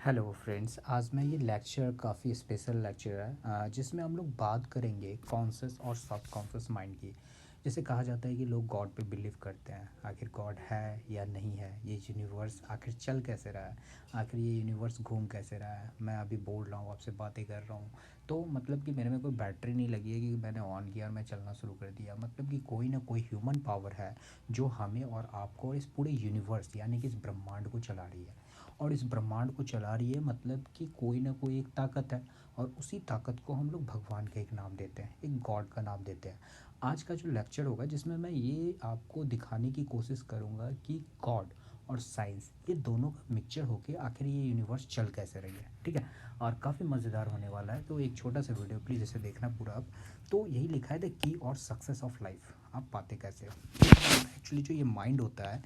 Hello friends, आज मैं ये लेक्चर काफ़ी स्पेशल लेक्चर है जिसमें हम लोग बात करेंगे कॉन्शियस और सब कॉन्शियस माइंड की। जैसे कहा जाता है कि लोग गॉड पे बिलीव करते हैं, आखिर गॉड है या नहीं है, ये यूनिवर्स आखिर चल कैसे रहा है, आखिर ये यूनिवर्स घूम कैसे रहा है। मैं अभी बोल रहा हूँ, आपसे बातें कर रहा हूँ, तो मतलब कि मेरे में कोई बैटरी नहीं लगी है कि मैंने ऑन किया और मैं चलना शुरू कर दिया। मतलब कि कोई ना कोई ह्यूमन पावर है जो हमें और आपको और इस पूरे यूनिवर्स यानी कि इस ब्रह्मांड को चला रही है। और इस ब्रह्मांड को चला रही है मतलब कि कोई ना कोई एक ताकत है, और उसी ताकत को हम लोग भगवान का एक नाम देते हैं, एक गॉड का नाम देते हैं। आज का जो लेक्चर होगा जिसमें मैं ये आपको दिखाने की कोशिश करूँगा कि गॉड और साइंस ये दोनों का मिक्सचर होके आखिर ये यूनिवर्स चल कैसे रही है। ठीक है, और काफ़ी मज़ेदार होने वाला है, तो एक छोटा सा वीडियो प्लीज़ इसे देखना पूरा आप। तो यही लिखा है द की और सक्सेस ऑफ लाइफ, आप पाते कैसे हो। एक्चुअली जो ये माइंड होता है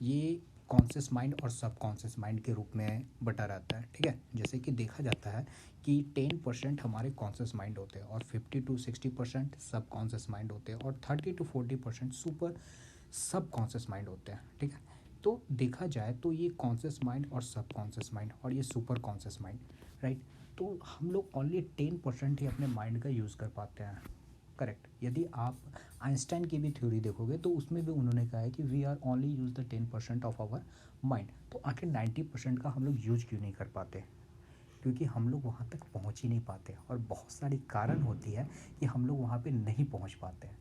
ये कॉन्शियस माइंड और सब कॉन्शियस माइंड के रूप में बटा रहता है। ठीक है, जैसे कि देखा जाता है कि 10% हमारे कॉन्शियस माइंड होते हैं और 50 to 60% सब कॉन्शियस माइंड होते हैं और 30 to 40% सुपर सब कॉन्शियस माइंड होते हैं। ठीक है, तो देखा जाए तो ये कॉन्शियस माइंड और सब कॉन्शियस माइंड और ये सुपर कॉन्शियस माइंड, राइट। तो हम लोग ओनली 10% ही अपने माइंड का यूज़ कर पाते हैं। करेक्ट, यदि आप आइंस्टाइन की भी थ्योरी देखोगे तो उसमें भी उन्होंने कहा है कि we are only use the 10% of our mind. तो आखिर 90% का हम लोग यूज क्यों नहीं कर पाते? क्योंकि हम लोग वहाँ तक पहुँच ही नहीं पाते, और बहुत सारी कारण होती है कि हम लोग वहाँ पे नहीं पहुँच पाते हैं।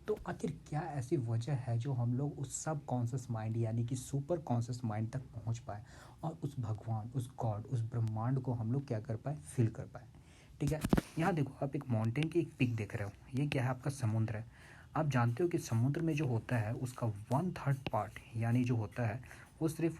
तो आखिर क्या ऐसी वजह है जो हम लोग उस सब कॉन्शियस माइंड यानी कि सुपर कॉन्शियस माइंड तक पहुंच पाए, और उस भगवान, उस गॉड, उस ब्रह्मांड को हम लोग क्या कर पाए, फील कर पाए। ठीक है, यहाँ देखो, आप एक माउंटेन की एक पिक देख रहे हो, ये क्या है, आपका समुद्र है। आप जानते हो कि समुद्र में जो होता है उसका 1/3 पार्ट यानी जो होता है वो सिर्फ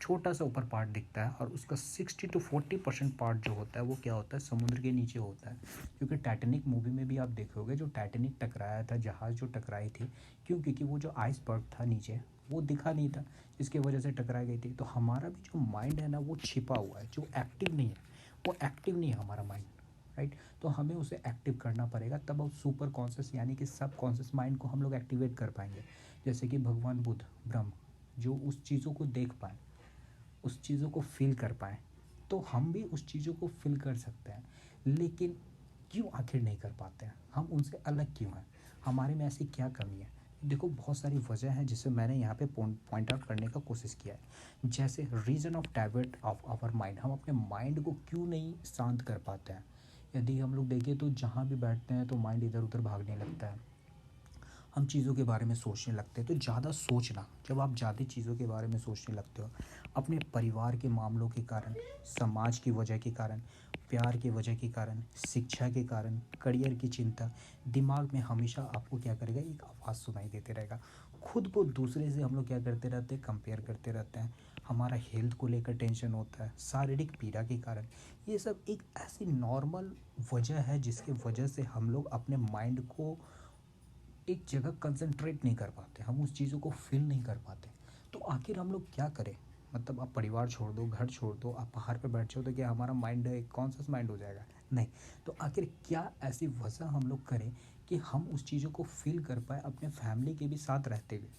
छोटा सा ऊपर पार्ट दिखता है, और उसका 60 to 40% पार्ट जो होता है वो क्या होता है, समुद्र के नीचे होता है। क्योंकि टाइटैनिक मूवी में भी आप देखोगे, जो टाइटैनिक टकराया था, जहाज़ जो टकराई थी, क्यों, क्योंकि वो जो आइसबर्ग था नीचे वो दिखा नहीं था, जिसकी वजह से टकरा गई थी। तो हमारा भी जो माइंड है ना वो छिपा हुआ है, जो एक्टिव नहीं है, वो एक्टिव नहीं है हमारा माइंड, राइट। तो हमें उसे एक्टिव करना पड़ेगा, तब अब सुपर कॉन्शियस यानी कि सब कॉन्शियस माइंड को हम लोग एक्टिवेट कर पाएंगे। जैसे कि भगवान बुद्ध, ब्रह्म, जो उस चीज़ों को देख पाए, उस चीज़ों को फील कर पाएँ, तो हम भी उस चीज़ों को फील कर सकते हैं। लेकिन क्यों आखिर नहीं कर पाते हैं, हम उनसे अलग क्यों हैं, हमारे में ऐसी क्या कमी है? देखो, बहुत सारी वजह हैं जिसे मैंने यहाँ पे पॉइंट आउट करने का कोशिश किया है। जैसे reason of divert of our mind, हम अपने माइंड को क्यों नहीं शांत कर पाते हैं। यदि हम लोग देखें तो जहाँ भी बैठते हैं तो माइंड इधर उधर भागने लगता है, हम चीज़ों के बारे में सोचने लगते हैं। तो ज़्यादा सोचना, जब आप ज़्यादा चीज़ों के बारे में सोचने लगते हो, अपने परिवार के मामलों के कारण, समाज की वजह के कारण, प्यार की वजह के कारण, शिक्षा के कारण, करियर की चिंता, दिमाग में हमेशा आपको क्या करेगा, एक आवाज़ सुनाई देते रहेगा। खुद को दूसरे से हम लोग क्या करते रहते हैं, कंपेयर करते रहते हैं। हमारा हेल्थ को लेकर टेंशन होता है, शारीरिक पीड़ा के कारण। ये सब एक ऐसी नॉर्मल वजह है जिसकी वजह से हम लोग अपने माइंड को एक जगह कंसंट्रेट नहीं कर पाते, हम उस चीज़ों को फील नहीं कर पाते। तो आखिर हम लोग क्या करें? मतलब आप परिवार छोड़ दो, घर छोड़ दो, आप पहाड़ पे बैठ जाओ तो क्या हमारा माइंड एक कॉन्शियस माइंड हो जाएगा? नहीं। तो आखिर क्या ऐसी वजह हम लोग करें कि हम उस चीज़ों को फील कर पाए अपने फैमिली के भी साथ रहते हुए?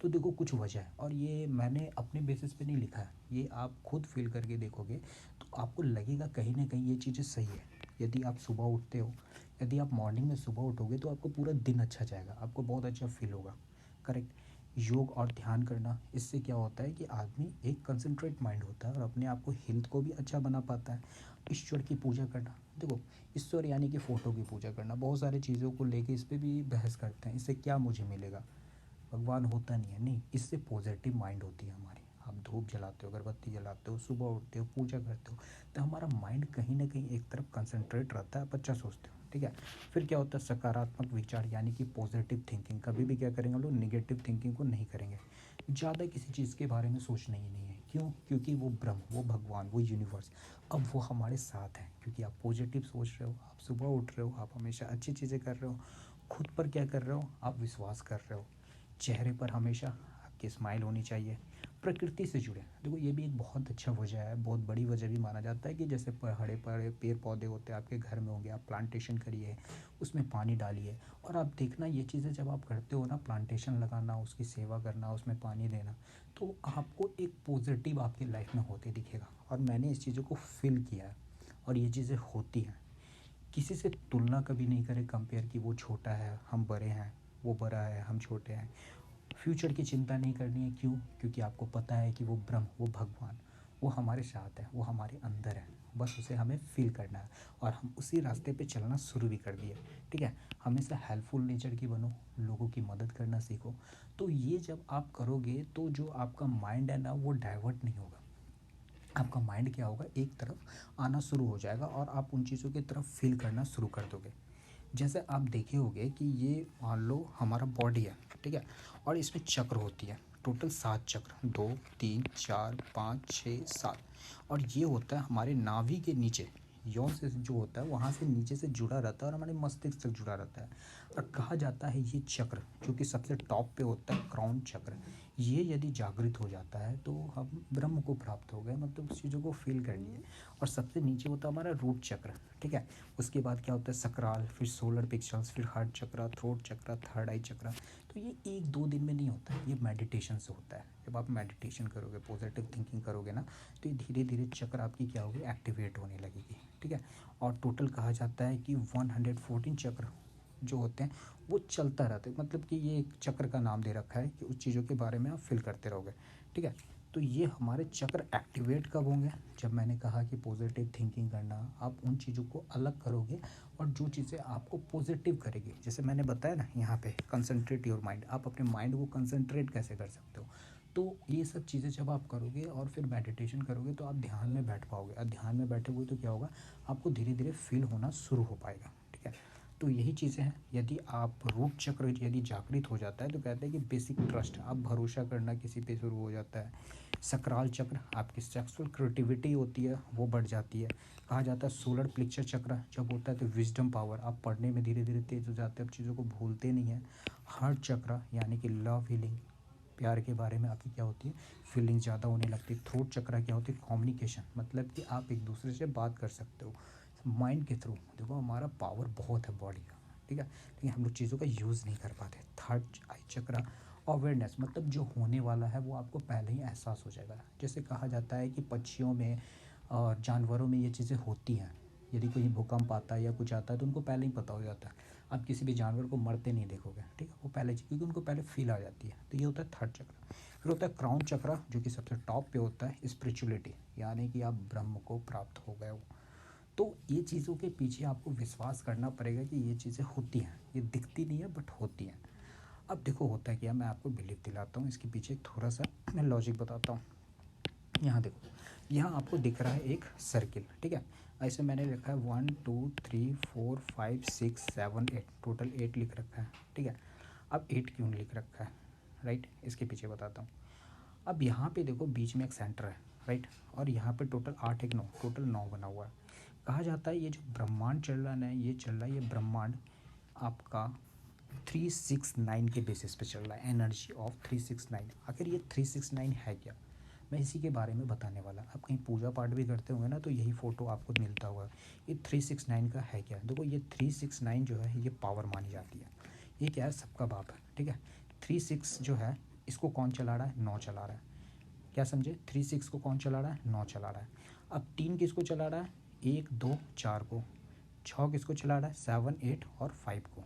तो देखो, कुछ वजह है, और ये मैंने अपने बेसिस पे नहीं लिखा है, ये आप खुद फील करके देखोगे तो आपको लगेगा कहीं ना कहीं ये चीज़ें सही है। यदि आप सुबह उठते हो, यदि आप मॉर्निंग में सुबह उठोगे तो आपको पूरा दिन अच्छा जाएगा, आपको बहुत अच्छा फील होगा। करेक्ट। योग और ध्यान करना, इससे क्या होता है कि आदमी एक कंसंट्रेट माइंड होता है और अपने आप को, हेल्थ को भी अच्छा बना पाता है। ईश्वर की पूजा करना, देखो, ईश्वर यानी कि फ़ोटो की पूजा करना, बहुत सारी चीज़ों को लेके इस पर भी बहस करते हैं, इससे क्या मुझे मिलेगा, भगवान होता नहीं है। नहीं, इससे पॉजिटिव माइंड होती है हमारी। आप धूप जलाते हो, अगरबत्ती जलाते हो, सुबह उठते हो, पूजा करते हो, तो हमारा माइंड कहीं ना कहीं एक तरफ कंसंट्रेट रहता है, आप अच्छा सोचते हो। ठीक है, फिर क्या होता है, सकारात्मक विचार यानी कि पॉजिटिव थिंकिंग। कभी भी क्या करेंगे हम लोग, निगेटिव थिंकिंग को नहीं करेंगे। ज़्यादा किसी चीज़ के बारे में सोचना ही नहीं है। क्यों? क्योंकि वो ब्रह्म, वो भगवान, वो यूनिवर्स अब वो हमारे साथ है, क्योंकि आप पॉजिटिव सोच रहे हो, आप सुबह उठ रहे हो, आप हमेशा अच्छी चीज़ें कर रहे हो, खुद पर क्या कर रहे हो, आप विश्वास कर रहे हो। चेहरे पर हमेशा आपकी स्माइल होनी चाहिए, प्रकृति से जुड़े। देखो ये भी एक बहुत अच्छा वजह है, बहुत बड़ी वजह भी माना जाता है कि जैसे हरे पड़े पेड़ पौधे होते हैं आपके घर में होंगे, आप प्लांटेशन करिए, उसमें पानी डालिए, और आप देखना ये चीज़ें जब आप करते हो ना, प्लांटेशन लगाना, उसकी सेवा करना, उसमें पानी देना, तो आपको एक पॉजिटिव आपकी लाइफ में होते दिखेगा। और मैंने इस चीज़ों को फील किया है और ये चीज़ें होती हैं। किसी से तुलना कभी नहीं करें, कंपेयर कि वो छोटा है हम बड़े हैं, वो बड़ा है हम छोटे हैं। फ्यूचर की चिंता नहीं करनी है, क्यों? क्योंकि आपको पता है कि वो ब्रह्म, वो भगवान, वो हमारे साथ है, वो हमारे अंदर है, बस उसे हमें फील करना है और हम उसी रास्ते पे चलना शुरू भी कर दिए। ठीक है, हमेशा हेल्पफुल नेचर की बनो, लोगों की मदद करना सीखो। तो ये जब आप करोगे तो जो आपका माइंड है ना, वो डाइवर्ट नहीं होगा। आपका माइंड क्या होगा, एक तरफ आना शुरू हो जाएगा और आप उन चीज़ों की तरफ फील करना शुरू कर दोगे। जैसे आप देखे होंगे कि ये मान लो हमारा बॉडी है, ठीक है, और इसमें चक्र होती है, टोटल 7 चक्र, 2 3 4 5 6 7। और ये होता है हमारे नाभि के नीचे, यौन से जो होता है वहाँ से नीचे से जुड़ा रहता है और हमारे मस्तिष्क तक जुड़ा रहता है। और कहा जाता है ये चक्र जो कि सबसे टॉप पे होता है, क्राउन चक्र, ये यदि जागृत हो जाता है तो हम ब्रह्म को प्राप्त हो गए, मतलब उस चीज़ों को फील कर लिए। और सबसे नीचे होता है हमारा रूट चक्र, ठीक है। उसके बाद क्या होता है, सकराल, फिर सोलर पिक्चर्स, फिर हार्ट चक्र, थ्रोट चक्र, थर्ड आई चक्र। तो ये एक दो दिन में नहीं होता है, ये मेडिटेशन से होता है। जब आप मेडिटेशन करोगे, पॉजिटिव थिंकिंग करोगे ना, तो ये धीरे धीरे चक्र आपकी क्या होगी, एक्टिवेट होने लगेगी। ठीक है, और टोटल कहा जाता है कि 114 चक्र जो होते हैं वो चलता रहता है, मतलब कि ये एक चक्र का नाम दे रखा है कि उस चीज़ों के बारे में आप फील करते रहोगे। ठीक है, तो ये हमारे चक्र एक्टिवेट कब होंगे, जब मैंने कहा कि पॉजिटिव थिंकिंग करना, आप उन चीज़ों को अलग करोगे और जो चीज़ें आपको पॉजिटिव करेगी, जैसे मैंने बताया ना यहाँ पे कंसंट्रेट योर माइंड, आप अपने माइंड को कंसंट्रेट कैसे कर सकते हो। तो ये सब चीज़ें जब आप करोगे और फिर मेडिटेशन करोगे तो आप ध्यान में बैठ पाओगे, और ध्यान में बैठे हुए तो क्या होगा, आपको धीरे धीरे फील होना शुरू हो पाएगा। ठीक है, तो यही चीज़ें हैं। यदि आप रूट चक्र यदि जागृत हो जाता है तो कहते हैं कि बेसिक ट्रस्ट, आप भरोसा करना किसी पे शुरू हो जाता है। सकराल चक्र, आपकी सेक्सुअल क्रिएटिविटी होती है वो बढ़ जाती है। कहा जाता है सोलर प्लेक्चर चक्र जब होता है तो विजडम पावर, आप पढ़ने में धीरे धीरे तेज हो जाते हैं, आप चीज़ों को भूलते नहीं हैं। हार्ट चक्र यानी कि लव हीलिंग, प्यार के बारे में आपकी क्या होती है, फीलिंग ज़्यादा होने लगती है। थ्रोट चक्र क्या होती है, कम्युनिकेशन, मतलब कि आप एक दूसरे से बात कर सकते हो माइंड के थ्रू। देखो हमारा पावर बहुत है बॉडी का, ठीक है, लेकिन हम लोग चीज़ों का यूज़ नहीं कर पाते। थर्ड आई चक्र अवेयरनेस, मतलब जो होने वाला है वो आपको पहले ही एहसास हो जाएगा। जैसे कहा जाता है कि पक्षियों में और जानवरों में ये चीज़ें होती हैं, यदि कोई भूकंप आता है या कुछ आता है तो उनको पहले ही पता हो जाता है। आप किसी भी जानवर को मरते नहीं देखोगे, ठीक है, वो पहले, क्योंकि उनको पहले फील आ जाती है। तो ये होता है थर्ड चक्र। फिर होता है क्राउन चक्र जो कि सबसे टॉप पे होता है, स्पिरिचुअलिटी, यानी कि आप ब्रह्म को प्राप्त हो गए हो। तो ये चीज़ों के पीछे आपको विश्वास करना पड़ेगा कि ये चीज़ें होती हैं, ये दिखती नहीं है बट होती हैं। अब देखो होता है क्या, मैं आपको बिलीव दिलाता हूँ, इसके पीछे थोड़ा सा मैं लॉजिक बताता हूँ। यहाँ देखो, यहाँ आपको दिख रहा है एक सर्किल, ठीक है, ऐसे मैंने लिखा है 1 2 3 4 5 6 7 8, टोटल 8 लिख रखा है। ठीक है, अब 8 क्यों लिख रखा है, राइट, इसके पीछे बताता हूँ। अब यहाँ पे देखो बीच में एक सेंटर है, राइट, और यहाँ पे टोटल 8 एक 9, टोटल 9 बना हुआ है। कहा जाता है ये जो ब्रह्मांड चल रहा है, ये चल रहा है, ये ब्रह्मांड आपका 369 के बेसिस पे चल रहा है, एनर्जी ऑफ 369। आखिर ये 369 है क्या, मैं इसी के बारे में बताने वाला। आप कहीं पूजा पाठ भी करते होंगे ना तो यही फ़ोटो आपको मिलता होगा। ये 369 का है क्या, देखो ये 369 जो है ये पावर मानी जाती है। ये क्या है, सबका बाप है, ठीक है। 36 जो है इसको कौन चला रहा है, 9 चला रहा है। क्या समझे, 36 को कौन चला रहा है, 9 चला रहा है। अब 3 किसको चला रहा है, 1 2 4 को। 6 किसको चला रहा है, 7 8 और 5 को,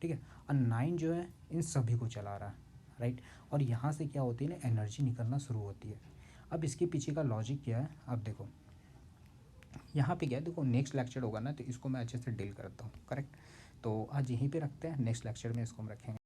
ठीक है। और 9 जो है इन सभी को चला रहा है, राइट। और यहाँ से क्या होती है ना, एनर्जी निकलना शुरू होती है। अब इसके पीछे का लॉजिक क्या है, अब देखो यहाँ पे क्या है, देखो नेक्स्ट लेक्चर होगा ना तो इसको मैं अच्छे से डील करता हूँ, करेक्ट। तो आज यहीं पे रखते हैं, नेक्स्ट लेक्चर में इसको हम रखेंगे।